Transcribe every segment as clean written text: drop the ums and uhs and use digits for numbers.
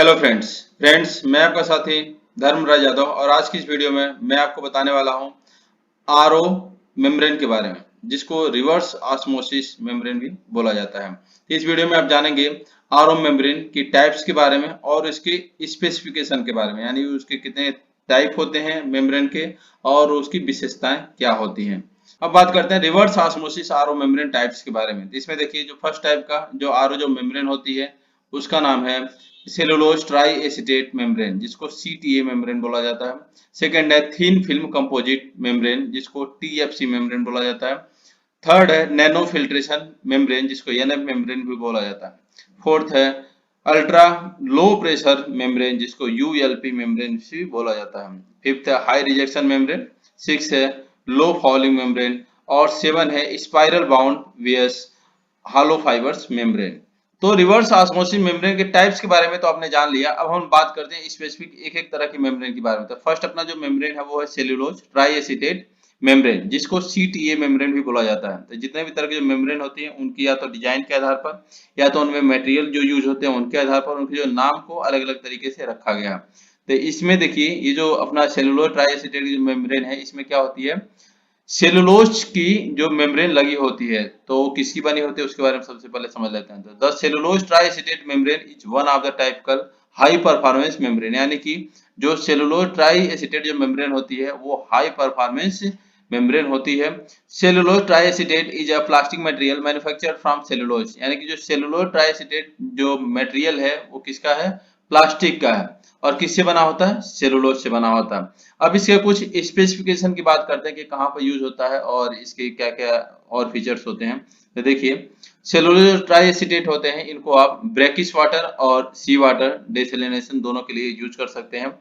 Hello friends मैं आपका साथी धर्मराज यादव और आज की इस वीडियो में मैं आपको बताने वाला हूं आरओ मेम्ब्रेन के बारे में, जिसको रिवर्स ऑस्मोसिस मेम्ब्रेन भी बोला जाता है। इस वीडियो में आप जानेंगे आरओ मेम्ब्रेन की टाइप्स के बारे में और इसके स्पेसिफिकेशन के बारे में, यानी उसके कितने टाइप होते हैं मेम्ब्रेन के और उसकी विशेषताएं क्या होती हैं। अब बात करते हैं reverse osmosis RO membrane types के बारे में। इसमें देखिए, जो फर्स्ट टाइप का जो आरओ जो मेम्ब्रेन होती है उसका नाम है सेलुलोज ट्राई एसीटेट मेम्ब्रेन, जिसको सीटीए मेम्ब्रेन बोला जाता है। सेकंड है थिन फिल्म कंपोजिट मेम्ब्रेन, जिसको टीएफसी मेम्ब्रेन बोला जाता है। थर्ड है नैनो फिल्ट्रेशन मेम्ब्रेन, जिसको एनएफ मेम्ब्रेन भी बोला जाता है। फोर्थ है अल्ट्रा लो प्रेशर मेम्ब्रेन, जिसको यूएलपी मेम्ब्रेन भी बोला जाता है। फिफ्थ है हाई रिजेक्शन मेम्ब्रेन। सिक्स है लो फॉलिंग मेम्ब्रेन। और सेवन है स्पाइरल बाउंड वियस हालो फाइबर्स मेम्ब्रेन। तो रिवर्स ऑस्मोसिस मेम्ब्रेन के टाइप्स के बारे में तो आपने जान लिया। अब हम बात करते हैं स्पेसिफिक एक एक तरह की मेम्ब्रेन के बारे में। तो फर्स्ट अपना जो मेम्ब्रेन है वो है सेल्यूलोज ट्राई एसीटेट मेम्ब्रेन, जिसको सीटीए मेम्ब्रेन भी बोला जाता है। तो जितने भी तरह की जो मेम्ब्रेन होती है उनकी या तो डिजाइन के आधार पर या तो उनमें मटेरियल जो यूज होते हैं उनके आधार पर उनके जो नाम को अलग अलग तरीके से रखा गया। तो इसमें देखिए, ये जो अपना सेल्यूलोज ट्राई एसीटेट की जो मेम्ब्रेन है इसमें क्या होती है, सेलुलोज की जो मेम्ब्रेन लगी होती है। तो वो किसकी बनी होती है उसके बारे में सबसे पहले समझ लेते हैं। तो the cellulose triacetate membrane is one of the typical high performance membrane, यानी कि जो सेलुलोज ट्राइएसिटेट जो मेम्ब्रेन होती है वो हाई परफॉर्मेंस मेम्ब्रेन होती है। Cellulose triacetate is a plastic material manufactured from cellulose, यानी कि जो सेलुलोज ट्राइएसिटेट जो मटेरियल है वो किसका है, प्लास्टिक का है। और किससे बना होता है, सेलुलोज से बना होता है। अब इसके कुछ स्पेसिफिकेशन की बात करते हैं कि कहाँ पर यूज होता है और इसके क्या क्या और फीचर्स होते हैं। तो देखिए, सेलुलोज ट्राइएसिटेट होते हैं, इनको आप ब्रैकिश वाटर और सी वाटर डेसैलिनेशन दोनों के लिए यूज कर सकते हैं।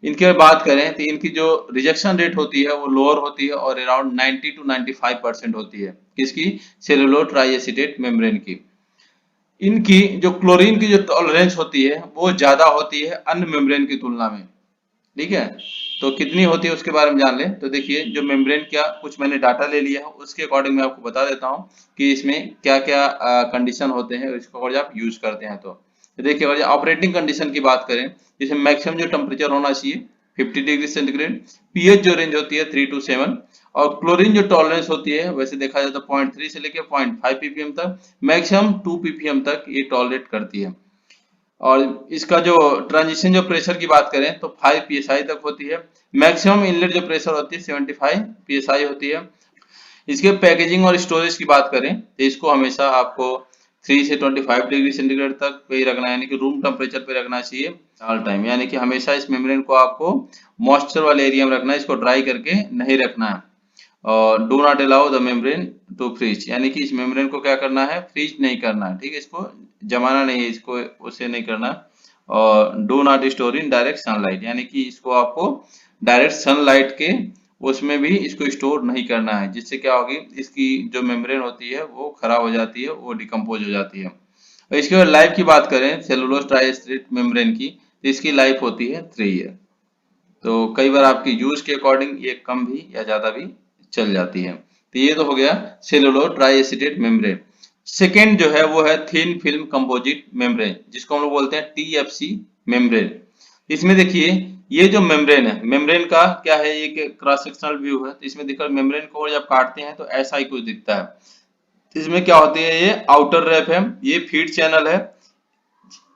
इनकी बात करें तो इनकी जो रिजेक्शन रेट होती है वो लोअर होती है और अराउंड 90 to 95% होती है। किसकी, सेलुलोज ट्राइएसिटेट मेम्ब्रेन की। इनकी जो क्लोरीन की जो टॉलरेंस होती है वो ज्यादा होती है अन्य मेम्ब्रेन की तुलना में। ठीक है, तो कितनी होती है उसके बारे में जान लें। तो देखिए, जो मेम्ब्रेन क्या कुछ मैंने डाटा ले लिया है उसके अकॉर्डिंग मैं आपको बता देता हूँ कि इसमें क्या क्या कंडीशन होते हैं, इसको अगर आप यूज करते हैं तो देखिए, अगर ऑपरेटिंग कंडीशन की बात करें, जिसमें मैक्सिमम जो टेम्परेचर होना चाहिए 50 डिग्री सेंटीग्रेड, पीएच जो रेंज होती है 3 to 7, और क्लोरीन जो टॉलरेंस होती है वैसे देखा जाए तो 0.3 से लेकर 0.5 ppm तक, मैक्सिमम 2 ppm तक ये टॉलरेट करती है। और इसका जो ट्रांजिशन जो प्रेशर की बात करें तो 5 psi तक होती है। मैक्सिमम इनलेट जो प्रेशर होती है 75 psi होती है। इसके पैकेजिंग और स्टोरेज की बात करें तो इसको हमेशा आपको 3 से 25 डिग्री सेंटीग्रेड तक पे ही रखना है, यानी कि रूम टेम्परेचर पे रखना चाहिए ऑल टाइम। यानी कि हमेशा इस मेम्ब्रेन को आपको मॉइस्चर वाले एरिया में रखना है, इसको ड्राई करके नहीं रखना है। और do not allow the membrane to freeze, यानी कि इस मेम्ब्रेन को क्या करना है, फ्रीज नहीं करना है। ठीक है, इसको जमाना नहीं है, इसको उसे नहीं करना। और do not store in direct sunlight, यानी कि इसको आपको डायरेक्ट सनलाइट के उसमें भी इसको स्टोर नहीं करना है, जिससे क्या होगी, इसकी जो मेम्ब्रेन होती है वो खराब हो जाती है, वो डिकम्पोज हो जाती है। और इसके बाद लाइफ की बात करें सेलुलोज ट्राइएसिटेट मेम्ब्रेन की, तो इसकी लाइफ होती है 3 ईयर। तो कई बार आपकी यूज के अकॉर्डिंग ये कम भी या ज्यादा भी चल जाती है। तो ये तो हो गया सेलुलोज ट्राइएसिटेट मेम्ब्रेन। सेकेंड जो है वो है थिन फिल्म कंपोजिट मेम्ब्रेन, जिसको हम लोग बोलते हैं टीएफसी मेम्ब्रेन। इसमें देखिए, ये जो मेम्ब्रेन है, मेम्ब्रेन का क्या है, एक क्रॉस सेक्शनल व्यू है। तो इसमें देखकर मेम्ब्रेन को जब काटते हैं तो ऐसा ही कुछ दिखता है। तो इसमें क्या होती है, ये आउटर रैप है, ये फीड चैनल है,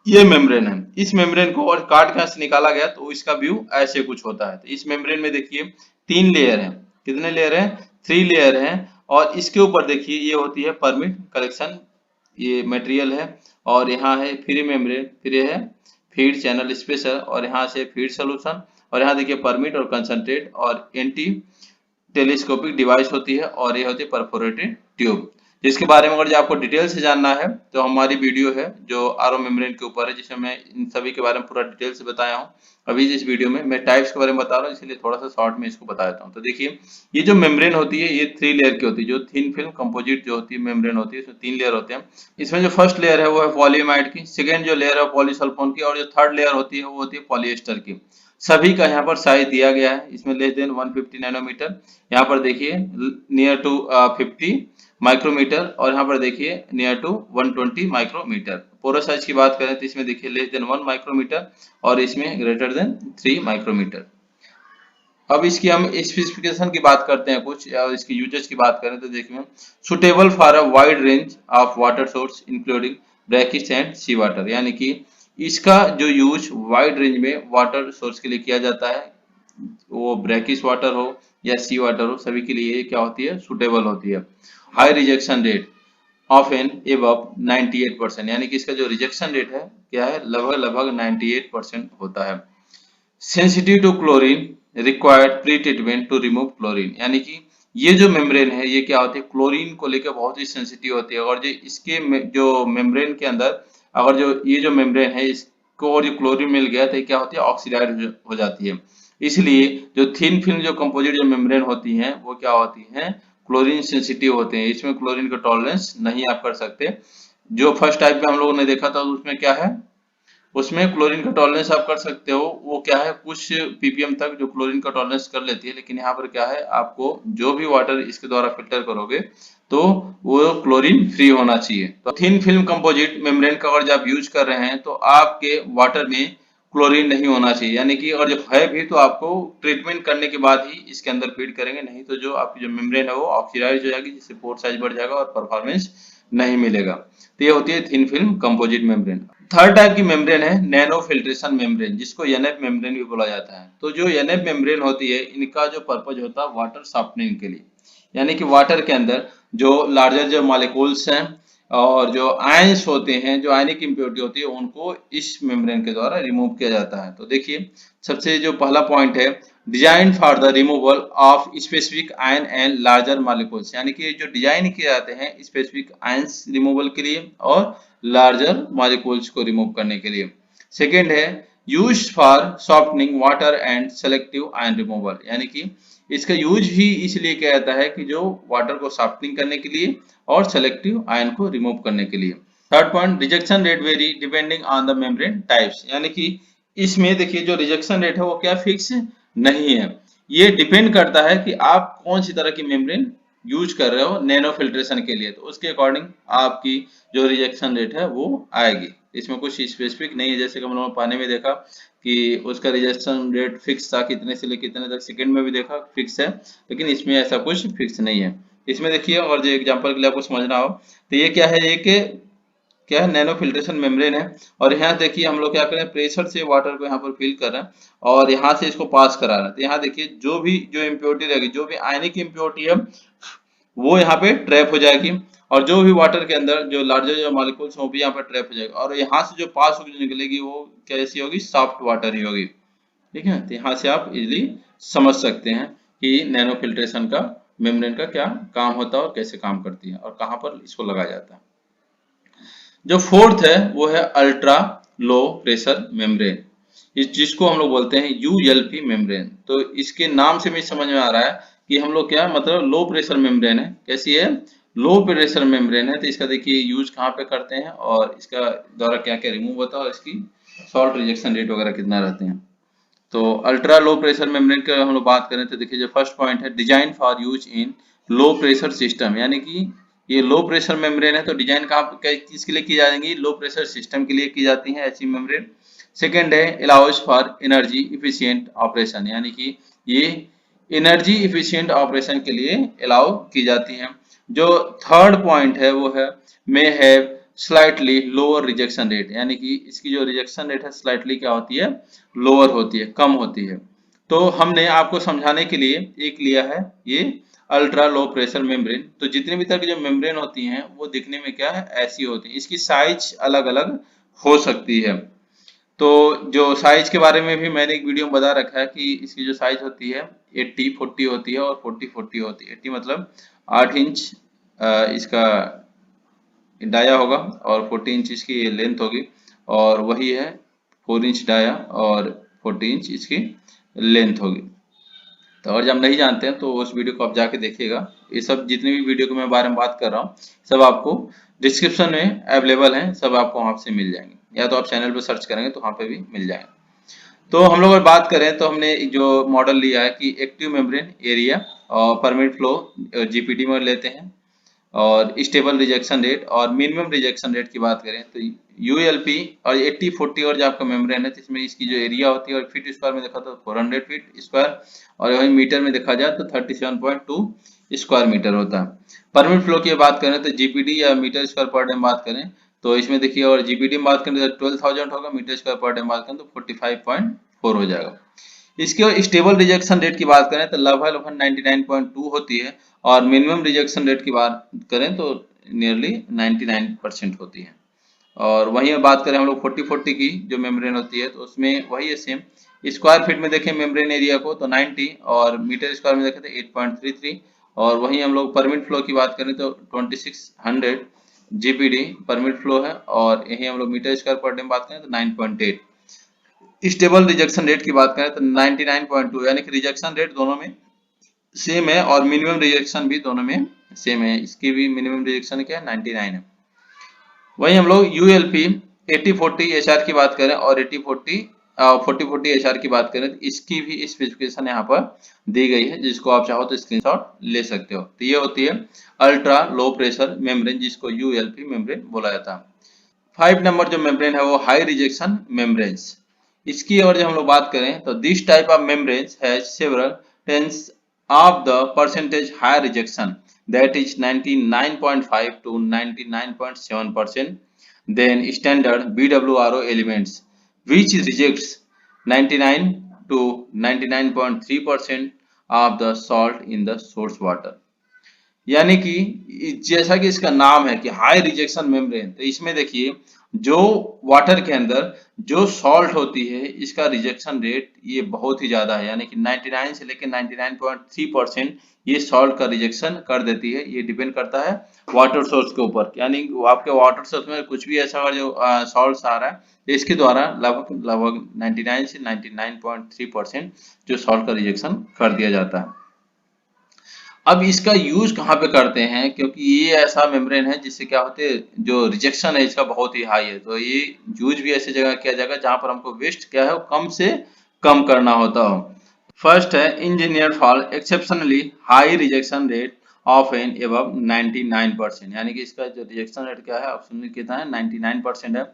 ये मेम्ब्रेन है। इस मेम्ब्रेन को और काट के से निकाला गया तो इसका व्यू ऐसे कुछ होता है। तो इस मेम्ब्रेन में देखिए 3 लेयर हैं। कितने लेयर हैं, 3 लेयर हैं। और इसके ऊपर देखिए ये होती है परमिट कलेक्शन, ये मटेरियल है। और यहाँ है फ्री मेम्ब्रेन, फिर ये है फीड चैनल स्पेसर, और यहाँ से फीड सोल्यूशन, और यहाँ देखिए परमिट और कंसंट्रेट और एंटी टेलीस्कोपिक डिवाइस होती है, और ये होती है परफोरेटेड ट्यूब। जिसके बारे में अगर जो आपको डिटेल से जानना है तो हमारी वीडियो है जो आरओ मेम्ब्रेन के ऊपर है, जिसमें मैं इन सभी के बारे में पूरा डिटेल से बताया हूँ। अभी इस वीडियो में मैं टाइप्स के बारे में बता रहा हूँ, इसलिए थोड़ा सा शॉर्ट में इसको बता देता हूँ। तो देखिए, ये जो मेम्ब्रेन होती है ये 3 लेयर की होती है। जो थिन फिल्म कंपोजिट जो होती है मेम्ब्रेन होती है, इसमें 3 लेयर होते हैं। इसमें जो फर्स्ट लेयर है वो है पॉलीएमाइड की, सेकेंड जो लेयर है पॉलीसल्फोन की, और जो थर्ड लेयर होती है वो होती है पॉलिएस्टर की। सभी का यहाँ पर साइज दिया गया है, इसमें लेस देन 150 नैनोमीटर। यहाँ पर देखिए नियर टू 50, माइक्रोमीटर, और यहाँ पर देखिए near to 120 micrometre. Porous size की बात करें तो इसमें देखिए लेस देन 1 माइक्रोमीटर और इसमें ग्रेटर देन 3 माइक्रोमीटर। अब इसकी हम स्पेसिफिकेशन की बात करते हैं कुछ, या इसकी यूजेस की बात करें तो देखिए suitable for a wide range of water source including brackish and sea water, यानी कि इसका जो यूज वाइड रेंज में वाटर सोर्स के लिए किया जाता है, वो ब्रैकिश वाटर हो या सी वाटर हो, सभी के लिए ये क्या होती है, सुटेबल होती है। High rejection rate of an above 98%, यानी कि इसका जो रिजेक्शन रेट है क्या है, लगभग लगभग 98% होता है। Sensitive to chlorine required pre treatment to remove chlorine, यानी कि ये जो मेम्ब्रेन है ये क्या होती है, क्लोरीन को लेकर बहुत ही सेंसिटिव होती है, और जो इसके जो मेम्ब्रेन के अंदर अगर जो ये जो मेम्ब्रेन है इसको और जो क्लोरीन मिल गया तो ये क्या होती है, ऑक्सीडाइज हो जाती है। इसलिए जो थिन फिल्म जो कंपोजिट जो मेम्ब्रेन होती हैं वो क्या होती हैं, क्लोरीन सेंसिटिव होते हैं, इसमें क्लोरीन का टॉलरेंस नहीं आप कर सकते। जो फर्स्ट टाइप में हम लोगों ने देखा था उसमें क्या है, उसमें क्लोरीन का टॉलरेंस आप कर सकते हो, वो क्या है कुछ पीपीएम तक जो क्लोरीन का टॉलरेंस कर लेती है, लेकिन यहाँ पर क्या है, आपको जो भी वाटर इसके द्वारा फिल्टर करोगे तो वो क्लोरीन फ्री होना चाहिए। तो थिन फिल्म कंपोजिट मेम्ब्रेन का अगर आप यूज कर रहे हैं तो आपके वाटर में क्लोरीन नहीं होना चाहिए, यानी कि और जब है भी तो आपको ट्रीटमेंट करने के बाद ही इसके अंदर फीड करेंगे, नहीं तो जो आपकी जो मेम्ब्रेन है वो ऑक्सीडाइज हो जाएगी, जिससे पोर साइज बढ़ जाएगा और परफॉर्मेंस नहीं मिलेगा। तो ये होती है thin film composite membrane. Third type की मेम्ब्रेन है नैनो फिल्ट्रेशन मेम्ब्रेन, जिसको एनएफ मेम्ब्रेन भी बोला जाता है। तो जो एनएफ मेम्ब्रेन होती है इनका जो पर्पज होता है वाटर सॉफ्टनिंग के लिए, यानी कि वाटर के अंदर जो लार्जर जो मॉलिक्यूल्स हैं और जो आयंस होते हैं, जो आयनिक इंप्योरिटी होती है, उनको इस मेम्ब्रेन के द्वारा रिमूव किया जाता है। तो देखिए सबसे जो पहला पॉइंट है, design for the removal of specific ion and larger molecules, यानी कि जो डिजाइन किए जाते हैं स्पेसिफिक आयंस रिमूवल के लिए और लार्जर मॉलिक्यूल्स को रिमूव करने के लिए। सेकेंड है use for softening water and selective ion removal, यानी कि इसका यूज ही इसलिए किया जाता है कि जो वाटर को सॉफ्टनिंग करने के लिए और सेलेक्टिव आयन को रिमूव करने के लिए। Third point, rejection rate very depending on the membrane types, यानी कि इसमें देखिए जो रिजेक्शन रेट है वो क्या फिक्स नहीं है, ये डिपेंड करता है कि आप कौन सी तरह की मेम्ब्रेन यूज कर रहे हो नैनो फिल्ट्रेशन के लिए, तो उसके अकॉर्डिंग आपकी जो रिजेक्शन रेट है वो आएगी। इसमें कुछ स्पेसिफिक नहीं है, जैसे कि हम लोगों ने पानी में देखा कि उसका रिजेक्शन रेट फिक्स था, कितने से लेकर कितने तक सेकंड में भी देखा फिक्स है, लेकिन इसमें ऐसा कुछ फिक्स नहीं है। इसमें देखिए और जो एग्जांपल के लिए आपको समझना हो तो ये क्या है, एक क्या है, नैनो फिल्ट्रेशन मेम्ब्रेन है, और यहाँ देखिए हम लोग क्या करें, प्रेशर से वाटर को यहाँ पर फिल कर रहे हैं और यहाँ से इसको पास करा रहे हैं। तो यहाँ देखिए जो भी जो इम्प्योरिटी रहेगी, जो भी आयनिक इम्प्योरिटी है वो यहाँ पे ट्रैप हो जाएगी, और जो भी वाटर के अंदर जो लार्जर जो मॉलिक्यूल्स वो भी यहाँ पर ट्रैप हो जाएगा, और यहाँ से जो पास होकर निकलेगी वो कैसी होगी, सॉफ्ट वाटर ही होगी। ठीक है, तो यहाँ से आप इजिली समझ सकते हैं कि नैनो फिल्ट्रेशन का मेम्ब्रेन का क्या काम होता है और कैसे काम करती है और कहाँ पर इसको लगाया जाता है। जो फोर्थ है वो है अल्ट्रा लो प्रेशर मेम्ब्रेन, इस जिसको हम लोग बोलते हैं यूएलपी मेम्ब्रेन। तो इसके नाम से भी समझ में आ रहा है कि हम लोग क्या मतलब लो प्रेशर मेम्ब्रेन है। कैसी है, लो प्रेशर मेम्ब्रेन है। तो इसका देखिए यूज कहाँ पे करते हैं और इसका द्वारा क्या क्या रिमूव होता है और इसकी सॉल्ट रिजेक्शन रेट वगैरह कितना रहते हैं। तो अल्ट्रा लो प्रेशर मेम्ब्रेन की हम लोग बात करें तो देखिए जो फर्स्ट पॉइंट है, design for use in low pressure system, यानी कि ये लो प्रेशर मेम्ब्रेन है तो डिजाइन कहाँ किसके लिए की जाएंगी, लो प्रेशर सिस्टम के लिए की जाती है ऐसी मेम्ब्रेन। सेकेंड है allows for energy efficient operation, यानी कि ये एनर्जी इफिशियंट ऑपरेशन के लिए अलाउ की जाती है। जो थर्ड पॉइंट है वो है may have slightly lower rejection rate, यानी कि इसकी जो रिजेक्शन रेट है स्लाइटली क्या होती है, लोअर होती है, कम होती है। तो हमने आपको समझाने के लिए एक लिया है ये अल्ट्रा लो प्रेशर मेम्ब्रेन। तो जितनी भी तरह की जो मेम्ब्रेन होती हैं वो दिखने में क्या है, ऐसी होती है, इसकी साइज अलग अलग हो सकती है। तो जो साइज के बारे में भी मैंने एक वीडियो में बता रखा है कि इसकी जो साइज होती है 80-40 होती है और 40-40 होती है। 80 मतलब 8 इंच इसका डाया होगा और 40 इंच इसकी लेंथ होगी, और वही है 4 इंच डाया और 40 इंच इसकी लेंथ होगी। तो अगर जब नहीं जानते हैं तो उस वीडियो को आप जाके देखिएगा। ये सब जितने भी वीडियो के मैं बारे में बात कर रहा हूँ सब आपको डिस्क्रिप्शन में अवेलेबल हैं, सब आपको वहां से मिल जाएंगे, या तो आप चैनल पर सर्च करेंगे तो वहां पे भी मिल जाएंगे। तो हम लोग अगर बात करें तो हमने जो मॉडल लिया है कि एक्टिव मेम्ब्रेन एरिया और परमिट फ्लो जीपीटी में लेते हैं, और स्टेबल रिजेक्शन रेट और मिनिमम रिजेक्शन रेट की बात करें तो यूएलपी और 80-40 और जो आपका मेम्ब्रेन है तो इसमें इसकी जो एरिया होती है और फीट स्क्वायर में देखा तो 400 फीट स्क्वायर और वही मीटर में देखा जाए तो 37.2 स्क्वायर मीटर होता है। परमिट फ्लो की बात करें तो जीपीडी या मीटर स्क्वायर पर डे में बात करें तो इसमें देखिए, और जीपीडी में बात करें तो 12,000 होगा, मीटर स्क्वायर पर डे में बात करें तो 45.4 हो जाएगा। इसके स्टेबल रिजेक्शन रेट की बात करें तो लगभग 99.2 होती है और मिनिमम रिजेक्शन रेट की बात करें तो नियरली 99% होती है। और वहीं बात करें हम लोग 40-40 की जो मेम्ब्रेन होती है तो उसमें वही है सेम। स्क्वायर फीट में देखें मेम्ब्रेन एरिया को तो 90 और मीटर स्क्वायर में देखें तो 8.33 और वहीं हम लोग परमिट फ्लो की बात करें तो 2600 जीपीडी परमिट फ्लो है और यही हम लोग मीटर स्क्वायर पर डे में बात करें तो 9.8। स्टेबल रिजेक्शन रेट की बात करें तो 99.2 यानी कि रिजेक्शन रेट दोनों में सेम है और मिनिमम रिजेक्शन भी दोनों में सेम है। इसकी भी मिनिमम रिजेक्शन क्या है 99 है। वहीं हम लोग यूएलपी 80-40 एचआर की बात करें और 40-40 एचआर की बात करें तो इसकी भी स्पेसिफिकेशन यहाँ पर दी गई है, जिसको आप चाहो तो स्क्रीनशॉट ले सकते हो। तो ये होती है अल्ट्रा लो प्रेशर मेम्ब्रेन, जिसको यूएलपी मेम्ब्रेन बोला जाता है। 5 नंबर जो मेम्ब्रेन है वो हाई रिजेक्शन मेम्ब्रेन्स। इसकी और जब हम लोग बात करें तो this type of membranes has several tens of the percentage high rejection that is 99.5 to 99.7% then standard BWRO elements which rejects 99 to 99.3% of the salt in the source water। यानी कि जैसा कि इसका नाम है कि हाई रिजेक्शन मेम्ब्रेन, तो इसमें देखिए जो वाटर के अंदर जो सॉल्ट होती है इसका रिजेक्शन रेट ये बहुत ही ज्यादा है, यानी कि 99 से लेकर 99.3% ये सॉल्ट का रिजेक्शन कर देती है। ये डिपेंड करता है वाटर सोर्स के ऊपर, यानी आपके वाटर सोर्स में कुछ भी ऐसा जो सॉल्ट आ रहा है तो इसके द्वारा लगभग 99 से 99.3% जो सॉल्ट का रिजेक्शन कर दिया जाता है। अब इसका यूज कहाँ पे करते हैं, क्योंकि ये ऐसा मेम्ब्रेन है जिससे क्या होते हैं जो रिजेक्शन है इसका बहुत ही हाई है, तो ये यूज भी ऐसी जगह किया जाएगा जहां पर हमको वेस्ट क्या है कम से कम करना होता हो। फर्स्ट है engineer for exceptionally high rejection rate of an above 99%, यानी कि इसका जो रिजेक्शन रेट क्या है ऑप्शन में कितना है 99% है।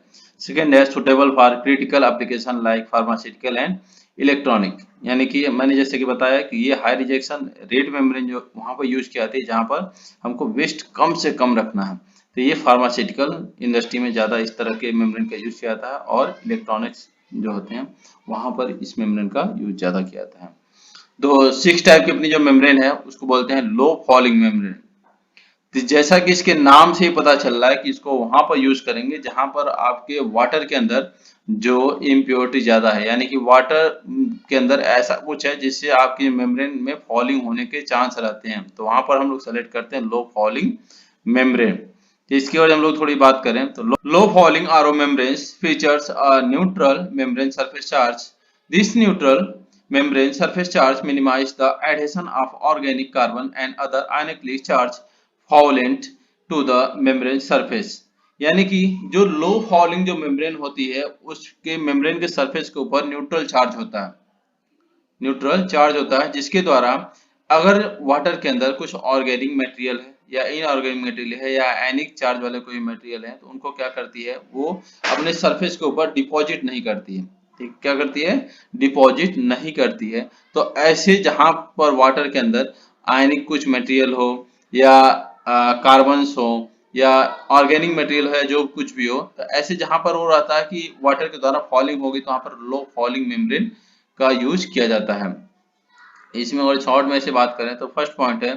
सेकेंड है suitable for critical application like pharmaceutical and electronic, यानी कि मैंने जैसे कि बताया कि ये हाई रिजेक्शन रेट मेम्ब्रेन जो वहां पर यूज किया जाती है जहां पर हमको वेस्ट कम से कम रखना है, तो ये फार्मास्यूटिकल इंडस्ट्री में ज्यादा इस तरह के मेम्ब्रेन का यूज किया जाता है और इलेक्ट्रॉनिक्स जो होते हैं वहां पर इस मेम्ब्रेन का यूज ज्यादा किया जाता है। तो 6 टाइप की अपनी जो मेम्ब्रेन है उसको बोलते हैं लो फॉलिंग मेम्ब्रेन। तो जैसा कि इसके नाम से ही पता चल रहा है कि इसको वहां पर यूज करेंगे जहां पर आपके वाटर के अंदर जो इम्प्योरिटी ज्यादा है, यानी कि वाटर के अंदर ऐसा कुछ है जिससे आपकी मेम्ब्रेन में फॉलिंग होने के चांस रहते हैं, तो वहां पर हम लोग सेलेक्ट करते हैं लो फॉलिंग मेम्ब्रेन। इसकी वजह हम लोग थोड़ी बात करें तो low fouling RO membranes features a neutral membrane surface charge. This neutral membrane surface charge minimize the adhesion of organic carbon and other ionically charged foulant to the membrane surface, यानी कि जो लो फॉलिंग जो membrane होती है उसके membrane के surface के ऊपर न्यूट्रल चार्ज होता है, न्यूट्रल चार्ज होता है जिसके द्वारा अगर वाटर के अंदर कुछ ऑर्गेनिक मटेरियल है या इनऑर्गेनिक मटेरियल है या एनिक चार्ज वाले कोई मटेरियल है तो उनको क्या करती है वो अपने सरफेस के ऊपर डिपॉजिट नहीं करती है। ठीक, क्या करती है डिपॉजिट नहीं करती है। तो ऐसे जहां पर वाटर के अंदर आयनिक कुछ मटेरियल हो या कार्बन्स हो या ऑर्गेनिक मटेरियल है जो कुछ भी हो, तो ऐसे जहां पर वो रहता है कि वाटर के द्वारा फॉलिंग होगी तो वहां पर लो फॉलिंग मेम्ब्रेन का यूज किया जाता है। इसमें और शॉर्ट में से बात करें तो फर्स्ट पॉइंट है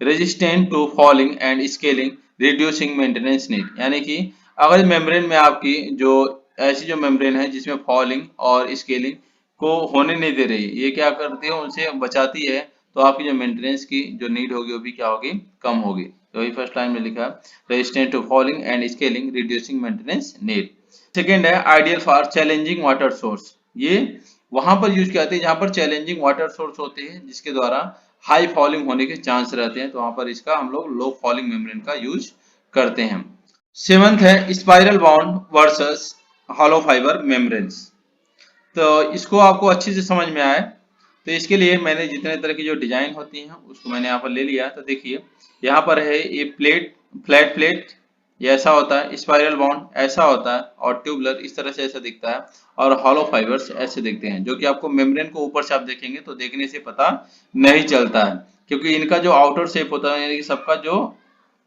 resistant to fouling and scaling reducing maintenance need, यानी कि अगर मेम्ब्रेन में आपकी जो ऐसी जो मेम्ब्रेन है जिसमें फॉलिंग और स्केलिंग को होने नहीं दे रही, ये क्या करती है उनसे बचाती है, तो आपकी जो मेंटेनेंस की जो नीड होगी वो भी क्या होगी कम होगी। तो वही फर्स्ट लाइन में लिखा है resistant to fouling and scaling reducing maintenance need. Second है ideal for challenging water source, ये वहां पर यूज किया जाता है जहां पर चैलेंजिंग वाटर सोर्स होते हैं जिसके द्वारा हाई फॉलिंग होने के चांस रहते हैं, तो वहां पर इसका हम लोग लो फॉलिंग मेम्ब्रेन का यूज करते हैं। सेवंथ है spiral bound versus hollow fibre membranes. तो इसको आपको अच्छे से समझ में आए तो इसके लिए मैंने जितने तरह की जो डिजाइन होती हैं उसको मैंने यहाँ पर ले लिया। तो देखिए यहाँ पर है ये प्लेट, फ्लैट प्लेट ये ऐसा होता है, स्पाइरल बाउंड ऐसा होता है, और ट्यूबलर इस तरह से ऐसा दिखता है, और हॉलो फाइबर्स ऐसे दिखते हैं, जो कि आपको मेम्ब्रेन को ऊपर से आप देखेंगे तो देखने से पता नहीं चलता है, क्योंकि इनका जो आउटर शेप होता है, यानी कि सबका जो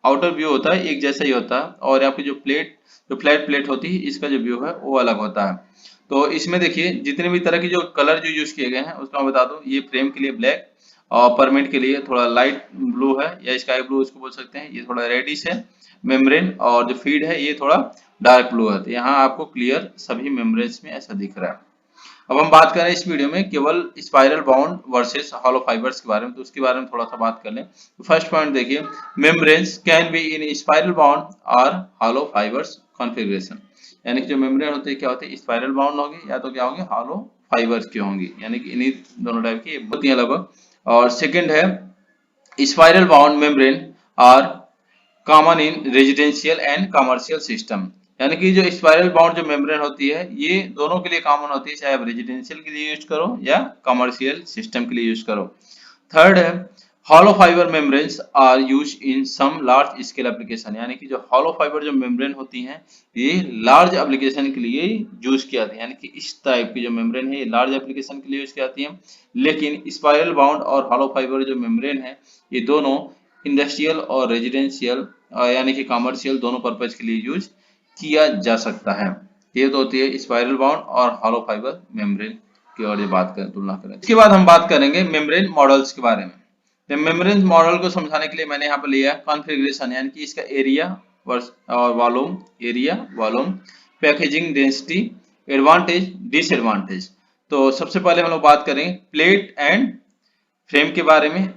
आउटर व्यू होता है एक जैसा ही होता है, और आपकी जो प्लेट, जो फ्लैट प्लेट होती है, इसका जो व्यू है वो अलग होता है। तो इसमें देखिए जितने भी तरह की जो कलर जो यूज किए गए हैं उसका मैं बता दूं, ये फ्रेम के लिए ब्लैक, और परमिट के लिए थोड़ा लाइट ब्लू है या स्काई ब्लू इसको बोल सकते हैं, ये थोड़ा रेडिश है मेम्ब्रेन, और जो फीड है ये थोड़ा डार्क ब्लू है। तो यहाँ आपको क्लियर सभी मेम्ब्रेन्स में ऐसा दिख रहा है। अब हम बात करें इस वीडियो में केवल spiral bound versus hollow fibres के बारे में, तो उसके बारे में थोड़ा सा बात कर लें। तो फर्स्ट पॉइंट देखिए, membranes can be in spiral bound और हॉलो फाइबर्स कॉन्फ़िगरेशन, यानी कि जो मेम्ब्रेन होते हैं क्या होते हैं, स्पाइरल बाउंड होगी या तो क्या होंगे, हॉलो फाइबर्स की होंगी, यानी कि इन्हीं दोनों टाइप की होती है लगभग। और सेकंड है spiral bound membrane are common in residential and commercial system, यानी कि जो स्पाइरल बाउंड जो मेम्ब्रेन होती है ये दोनों के लिए कॉमन होती है, चाहे आप रेजिडेंशियल के लिए यूज करो या कमर्शियल सिस्टम के लिए यूज करो। थर्ड है hollow fibre membranes are use in some large scale application, यानी कि जो हॉलो फाइबर जो मेम्ब्रेन होती हैं ये लार्ज एप्लीकेशन के लिए यूज की जाती है, यानी कि इस टाइप की जो मेम्ब्रेन है ये लार्ज एप्लीकेशन के लिए यूज की जाती है। लेकिन स्पाइरल बाउंड और हॉलो फाइबर जो मेम्ब्रेन है ये दोनों इंडस्ट्रियल और रेजिडेंशियल यानी कि कमर्शियल दोनों पर्पज के लिए यूज किया जा सकता है। ये तो होती है स्पाइरल बाउंड और हॉलो फाइबर मेम्ब्रेन की, और ये बात करें तुलना करें। इसके बाद हम बात करेंगे मेम्ब्रेन मॉडल्स के बारे में। तो मेम्ब्रेन मॉडल को समझाने के लिए मैंने यहाँ पर लिया कॉन्फ़िगरेशन, यानी कि इसका एरिया और volume, area volume, packaging density, advantage disadvantage. तो सबसे पहले हम लोग बात करेंगे प्लेट एंड फ्रेम के बारे में,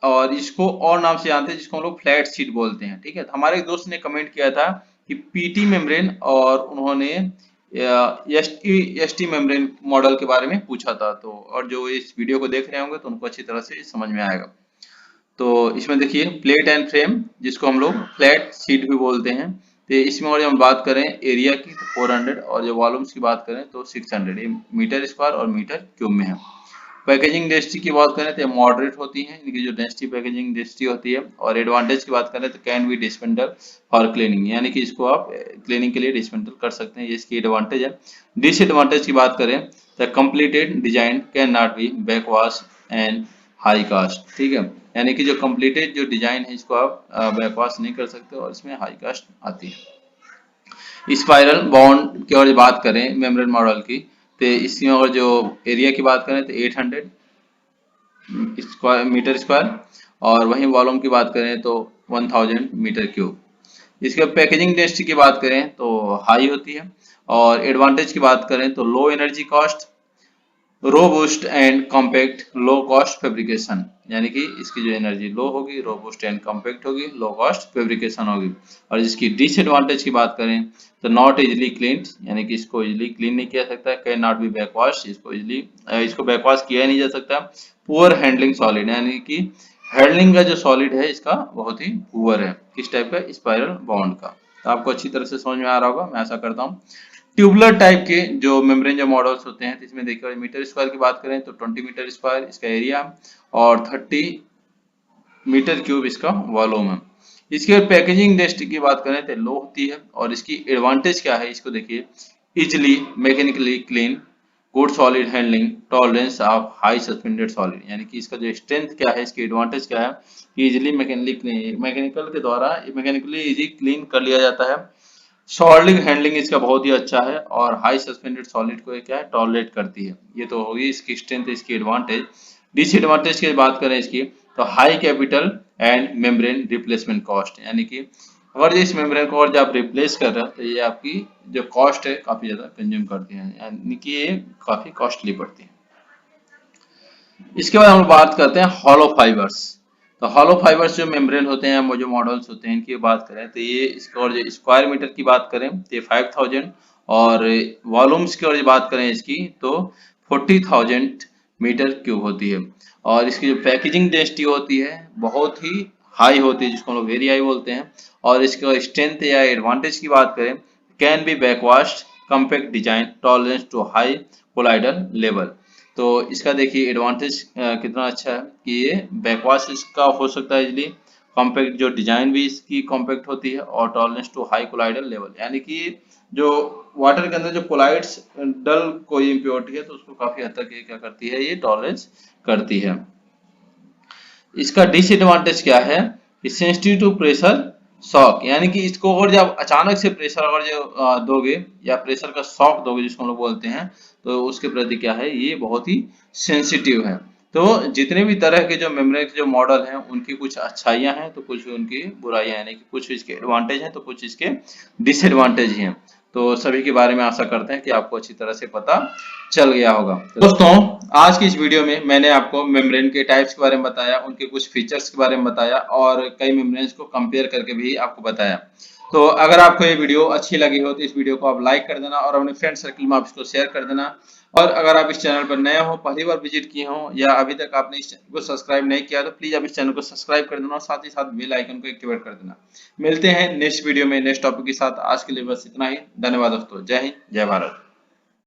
और इसको और नाम से जानते हैं जिसको हम लोग फ्लैट शीट बोलते हैं। ठीक है, तो हमारे एक दोस्त ने कमेंट किया था कि पीटी मेम्ब्रेन, और उन्होंने एसटी मेम्ब्रेन मॉडल के बारे में पूछा था। तो और जो इस वीडियो को देख रहे होंगे तो उनको अच्छी तरह से समझ में आएगा। तो इसमें देखिए प्लेट एंड फ्रेम जिसको हम लोग फ्लैट शीट भी बोलते हैं, तो इसमें और हम बात करें एरिया की तो 400, और जो वॉल्यूम्स की बात करें तो 600, ये मीटर स्क्वायर और मीटर क्यूब में है। पैकेजिंग डेंसिटी की बात करें तो मॉडरेट होती है, इनकी जो डेंसिटी पैकेजिंग डेंसिटी होती है। और एडवांटेज की बात करें तो कैन बी डिस्पेंडल फॉर क्लीनिंग, यानी कि इसको आप क्लीनिंग के लिए डिस्पेंडल कर सकते हैं, ये इसकी एडवांटेज है। डिसएडवांटेज की बात करें तो completed design can not be backwash and high cast. ठीक है, यानी कि जो कंप्लीटेड जो डिजाइन है इसको आप बैकवॉश नहीं कर सकते, और इसमें हाई कास्ट आती है। स्पाइरल बॉन्ड की और बात करें मेम्ब्रेन मॉडल की, तो इसमें और जो एरिया की बात करें तो 800 स्क्वायर मीटर स्क्वायर, और वहीं वॉल्यूम की बात करें तो 1000 मीटर क्यूब। इसके पैकेजिंग डेंसिटी की बात करें तो हाई होती है, और एडवांटेज की बात करें तो low energy cost, robust and compact, low cost fabrication, यानी कि इसकी जो एनर्जी लो होगी, रोबस्ट एंड कॉम्पैक्ट होगी, लो कॉस्ट फैब्रिकेशन होगी। और इसकी डिसएडवांटेज की बात करें तो नॉट इजिली क्लीन, यानी कि इसको इजिली क्लीन नहीं किया सकता, कैन नॉट बी बैकवॉश, इसको इजिली इसको बैकवॉश किया नहीं जा सकता। पुअर हैंडलिंग सॉलिड, यानी कि हैंडलिंग का जो सॉलिड है इसका बहुत ही पुअर है, किस टाइप का, स्पाइरल बॉन्ड का। तो आपको अच्छी तरह से समझ में आ रहा होगा, मैं ऐसा करता हूँ। ट्यूबुलर टाइप के जो मेम्ब्रेन जो मॉडल्स होते हैं, तो इसमें देखिए मीटर स्क्वायर की बात करें तो 20 मीटर स्क्वायर इसका एरिया, और 30 मीटर क्यूब इसका वॉल्यूम है। इसके पैकेजिंग डेंसिटी की बात करें तो लो होती है, और इसकी एडवांटेज क्या है इसको देखिए, easily mechanically clean, good solid handling, tolerance of high suspended solid, यानी कि इसका जो स्ट्रेंथ क्या है, इसकी एडवांटेज क्या है कि इजिली मैकेनिकल के द्वारा मैकेनिकली इजी क्लीन कर लिया जाता है। सॉलिड हैंडलिंग इसका बहुत ही अच्छा है, और हाई सस्पेंडेड सॉलिड को क्या है टॉलरेट करती है। ये तो होगी इसकी स्ट्रेंथ, इसकी एडवांटेज। डिसएडवांटेज की बात करें इसकी तो high capital and membrane replacement cost, यानी कि अगर इस मेम्ब्रेन को और जब आप रिप्लेस कर रहे हो तो ये आपकी जो कॉस्ट है काफी ज्यादा कंज्यूम करती है, यानी कि ये काफी कॉस्टली पड़ती है। इसके बाद हम बात करते हैं हॉलो फाइबर्स। तो हॉलो फाइबर्स जो मेम्ब्रेन होते हैं, वो जो मॉडल्स होते हैं, इनकी बात करें तो ये इसको और जो स्क्वायर मीटर की बात करें तो ये 5000, और वॉल्यूम्स की और बात करें इसकी तो 40,000 मीटर क्यूब होती है। और इसकी जो पैकेजिंग डेंसिटी होती है बहुत ही हाई होती है, जिसको हम लोग वेरी हाई बोलते हैं। और इसका स्ट्रेंथ या एडवांटेज की बात करें, can be backwashed, compact design, tolerance to high colloidal level, तो इसका देखिए एडवांटेज कितना अच्छा है कि ये बैकवाश इसका हो सकता है इजली, कॉम्पैक्ट जो डिजाइन भी इसकी कॉम्पैक्ट होती है, और tolerance to high colloidal level, यानी कि जो वाटर के अंदर जो कोलाइड्स डल कोई इम्प्योरिटी है तो उसको काफी हद तक ये क्या करती है, ये टॉलरेंस करती है। इसका डिसएडवांटेज क्या है कि सेंसिटिव टू प्रेशर शॉक, यानी कि इसको अगर जब अचानक से प्रेशर अगर जो दोगे या प्रेशर का शॉक दोगे जिसको हम लोग बोलते हैं, तो उसके प्रति क्या है, ये बहुत ही सेंसिटिव है। तो जितने भी तरह के जो मेम्ब्रेन के जो मॉडल हैं उनकी कुछ अच्छाइयां हैं तो कुछ उनकी बुराइयां, यानी कि कुछ इसके एडवांटेज हैं तो कुछ इसके डिसएडवांटेज हैं। तो सभी के बारे में आशा करते हैं कि आपको अच्छी तरह से पता चल गया होगा। दोस्तों, आज की इस वीडियो में मैंने आपको मेम्ब्रेन के टाइप्स के बारे में बताया, उनके कुछ फीचर्स के बारे में बताया और कई मेम्ब्रेन्स को कंपेयर करके भी आपको बताया। तो अगर आपको ये वीडियो अच्छी लगी हो तो इस वीडियो को आप लाइक कर देना और अपने फ्रेंड सर्कल में आप इसको शेयर कर देना। और अगर आप इस चैनल पर नए हो, पहली बार विजिट किए हो या अभी तक आपने इस चैनल को सब्सक्राइब नहीं किया तो प्लीज आप इस चैनल को सब्सक्राइब कर देना और साथ ही साथ बेल आइकन को एक्टिवेट कर देना। मिलते हैं नेक्स्ट वीडियो में नेक्स्ट टॉपिक के साथ। आज के लिए बस इतना ही। धन्यवाद दोस्तों। जय हिंद, जय भारत।